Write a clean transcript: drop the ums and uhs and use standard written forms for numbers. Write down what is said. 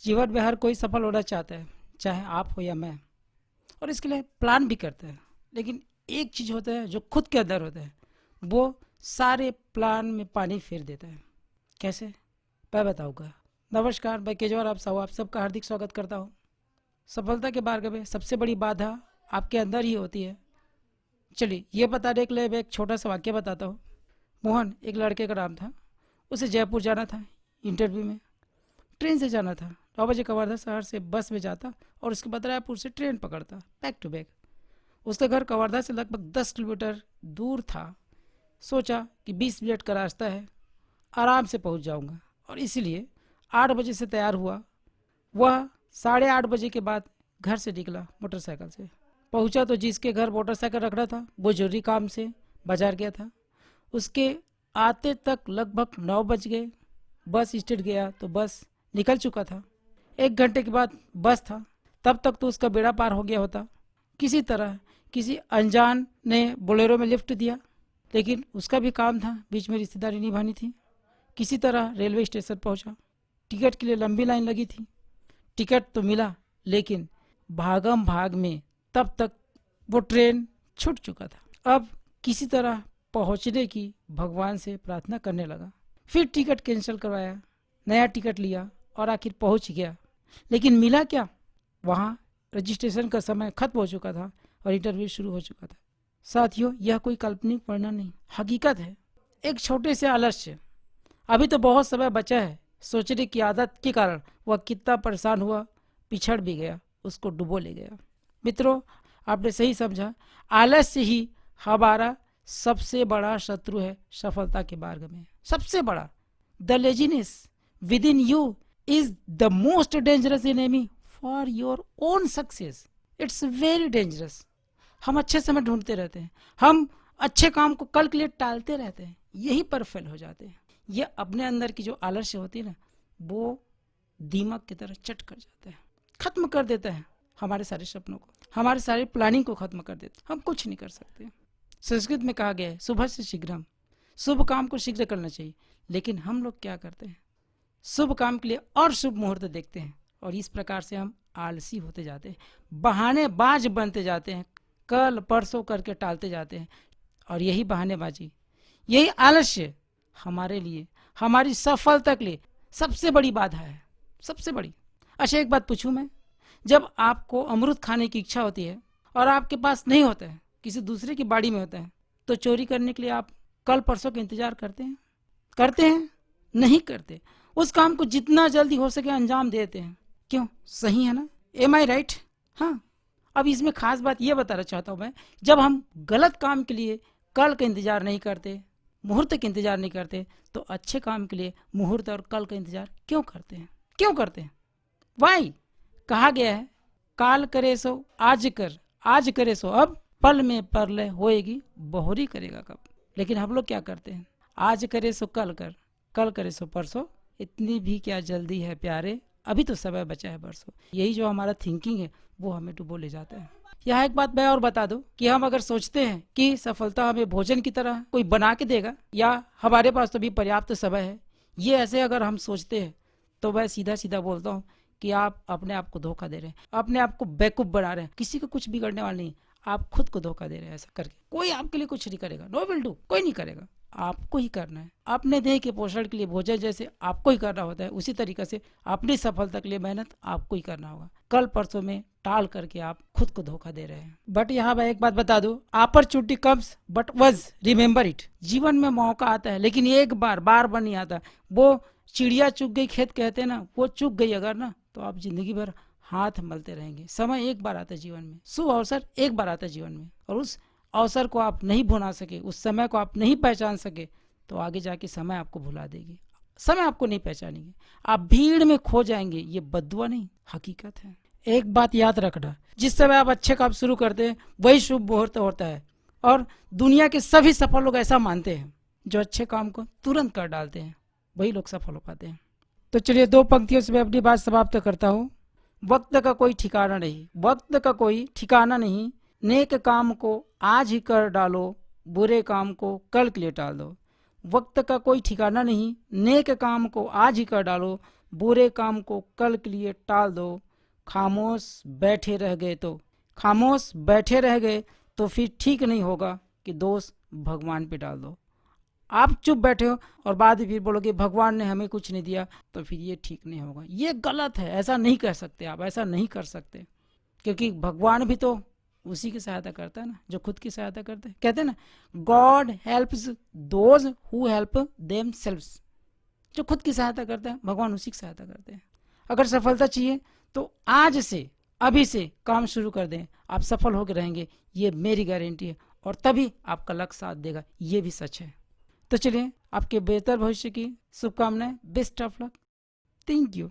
जीवन में हर कोई सफल होना चाहता है, चाहे आप हो या मैं, और इसके लिए प्लान भी करते हैं। लेकिन एक चीज़ होता है जो खुद के अंदर होता है, वो सारे प्लान में पानी फेर देता है। कैसे, मैं बताऊँगा। नमस्कार, मैं केजरीवाल आप सबका हार्दिक स्वागत करता हूँ। सफलता के मार्ग में सबसे बड़ी बाधा आपके अंदर ही होती है। चलिए ये बताने के लिए मैं एक छोटा सा वाक्य बताता हूँ। मोहन एक लड़के का नाम था। उसे जयपुर जाना था इंटरव्यू में। ट्रेन से जाना था। 9 बजे कवर्धा शहर से बस में जाता और उसके बाद रायपुर से ट्रेन पकड़ता, बैक टू बैक। उसका घर कवर्धा से लगभग 10 किलोमीटर दूर था। सोचा कि 20 मिनट का रास्ता है, आराम से पहुंच जाऊंगा, और इसीलिए 8 बजे से तैयार हुआ। वह 8:30 बजे के बाद घर से निकला मोटरसाइकिल से। पहुंचा तो जिसके घर मोटरसाइकिल रखना था वो जरूरी काम से बाजार गया था। उसके आते तक लगभग 9 बज गए। बस स्टैंड गया तो बस निकल चुका था। 1 घंटे के बाद बस था। तब तक तो उसका बेड़ा पार हो गया होता। किसी तरह किसी अनजान ने बोलेरो में लिफ्ट दिया, लेकिन उसका भी काम था, बीच में रिश्तेदारी निभानी थी। किसी तरह रेलवे स्टेशन पहुंचा। टिकट के लिए लंबी लाइन लगी थी। टिकट तो मिला, लेकिन भागम भाग में तब तक वो ट्रेन छूट चुका था। अब किसी तरह पहुंचने की भगवान से प्रार्थना करने लगा। फिर टिकट कैंसिल करवाया, नया टिकट लिया और आखिर पहुंच गया। लेकिन मिला क्या? वहाँ रजिस्ट्रेशन का समय खत्म हो चुका था और इंटरव्यू शुरू हो चुका था। साथियों, यह कोई काल्पनिक वर्णन नहीं, हकीकत है। एक छोटे से आलस्य। अभी तो बहुत समय बचा है। सोचने की आदत के कारण वह कितना परेशान हुआ, पिछड़ भी गया, उसको डुबो ले गया। मित्रों, आपने सही समझा। आलस्य ही हमारा सबसे बड़ा शत्रु है सफलता के मार्ग में। सबसे बड़ा। The laziness with in you is the most dangerous enemy for your own success. It's very dangerous. हम अच्छे समय ढूंढते रहते हैं, हम अच्छे काम को कल के लिए टालते रहते हैं, यही पर फेल हो जाते हैं। ये अपने अंदर की जो आलस्य होती है ना, वो दीमक की तरह चट कर जाता है, खत्म कर देता है हमारे सारे सपनों को, हमारे सारी प्लानिंग को खत्म कर देता है। हम कुछ नहीं कर सकते। संस्कृत में कहा गया है शुभ से शीघ्रम, शुभ काम को शीघ्र करना चाहिए। लेकिन हम लोग क्या करते हैं, शुभ काम के लिए और शुभ मुहूर्त देखते हैं, और इस प्रकार से हम आलसी होते जाते हैं, बहानेबाज बनते जाते हैं, कल परसों करके टालते जाते हैं। और यही बहानेबाजी, यही आलस्य हमारे लिए, हमारी सफलता के लिए सबसे बड़ी बाधा है, सबसे बड़ी। अच्छा, एक बात पूछूं मैं, जब आपको अमरूद खाने की इच्छा होती है और आपके पास नहीं होता है, किसी दूसरे की बाड़ी में होता है, तो चोरी करने के लिए आप कल परसों का इंतजार करते हैं? करते हैं? नहीं करते। उस काम को जितना जल्दी हो सके अंजाम देते हैं। क्यों? सही है ना? एम आई राइट? हाँ। अब इसमें खास बात यह बताना चाहता हूँ मैं, जब हम गलत काम के लिए कल का इंतजार नहीं करते, मुहूर्त का इंतजार नहीं करते, तो अच्छे काम के लिए मुहूर्त और कल का इंतजार क्यों करते हैं? क्यों करते हैं? वाई? कहा गया है काल करे सो आज कर, आज करे सो अब, पल में परलय होएगी बहुरी करेगा कब। लेकिन हम लोग क्या करते हैं, आज करे सो कल कर, कल करे सो परसों, इतनी भी क्या जल्दी है प्यारे, अभी तो समय बचा है बरसों। यही जो हमारा थिंकिंग है वो हमें डुबो ले जाता है। यहाँ एक बात मैं और बता दूं कि हम अगर सोचते हैं कि सफलता हमें भोजन की तरह कोई बना के देगा या हमारे पास तो भी पर्याप्त समय है, ये ऐसे अगर हम सोचते हैं, तो मैं सीधा सीधा बोलता हूँ कि आप अपने आप को धोखा दे रहे हैं, अपने आप को बेवकूफ बना रहे हैं। किसी को कुछ बिगड़ने वाला नहीं, आप खुद को धोखा दे रहे हैं। ऐसा करके कोई आपके लिए कुछ नहीं करेगा, नो विल डू, कोई नहीं करेगा, आपको ही करना है। अपने देह के पोषण के लिए भोजन जैसे आपको ही करना होता है, उसी तरीके से अपनी सफलता के लिए मेहनत आपको ही करना होगा। कल परसों में टाल करके आप खुद को धोखा दे रहे हैं। बट यहाँ मैं एक बात बता दूं, opportunity comes but once, remember it. जीवन में मौका आता है, लेकिन एक बार बार नहीं आता। वो चिड़िया चुग गई खेत कहते हैं ना, वो चुग गई अगर ना, तो आप जिंदगी भर हाथ मलते रहेंगे। समय एक बार आता है जीवन में, शुभ अवसर एक बार आता है जीवन में, और उस अवसर को आप नहीं भुला सके, उस समय को आप नहीं पहचान सके, तो आगे जाके समय आपको भुला देगी, समय आपको नहीं पहचानेंगे, आप भीड़ में खो जाएंगे। ये बद्दुआ नहीं, हकीकत है। एक बात याद रखना, जिस समय आप अच्छे काम शुरू करते हैं वही शुभ मुहूर्त होता है, और दुनिया के सभी सफल लोग ऐसा मानते हैं। जो अच्छे काम को तुरंत कर डालते हैं वही लोग सफल हो पाते हैं। तो चलिए 2 पंक्तियों से मैं अपनी बात समाप्त करता हूँ। वक्त का कोई ठिकाना नहीं, वक्त का कोई ठिकाना नहीं, नेक काम को आज ही कर डालो, बुरे काम को कल के लिए टाल दो। वक्त का कोई ठिकाना नहीं, नेक काम को आज ही कर डालो, बुरे काम को कल के लिए टाल दो, खामोश बैठे रह गए तो खामोश बैठे रह गए तो फिर ठीक नहीं होगा कि दोष भगवान पे डाल दो। आप चुप बैठे हो और बाद में फिर बोलोगे भगवान ने हमें कुछ नहीं दिया, तो फिर ये ठीक नहीं होगा, ये गलत है। ऐसा नहीं कर सकते आप, ऐसा नहीं कर सकते, क्योंकि भगवान भी तो उसी की सहायता करता है ना जो खुद की सहायता करते हैं। कहते हैं ना, God helps those who help them selves. जो खुद की सहायता करते हैं भगवान उसी की सहायता करते हैं। अगर सफलता चाहिए तो आज से, अभी से काम शुरू कर दें, आप सफल होकर रहेंगे, ये मेरी गारंटी है। और तभी आपका लक्ष्य साथ देगा, ये भी सच है। तो चलिए, आपके बेहतर भविष्य की शुभकामनाएं। Best of luck. Thank you.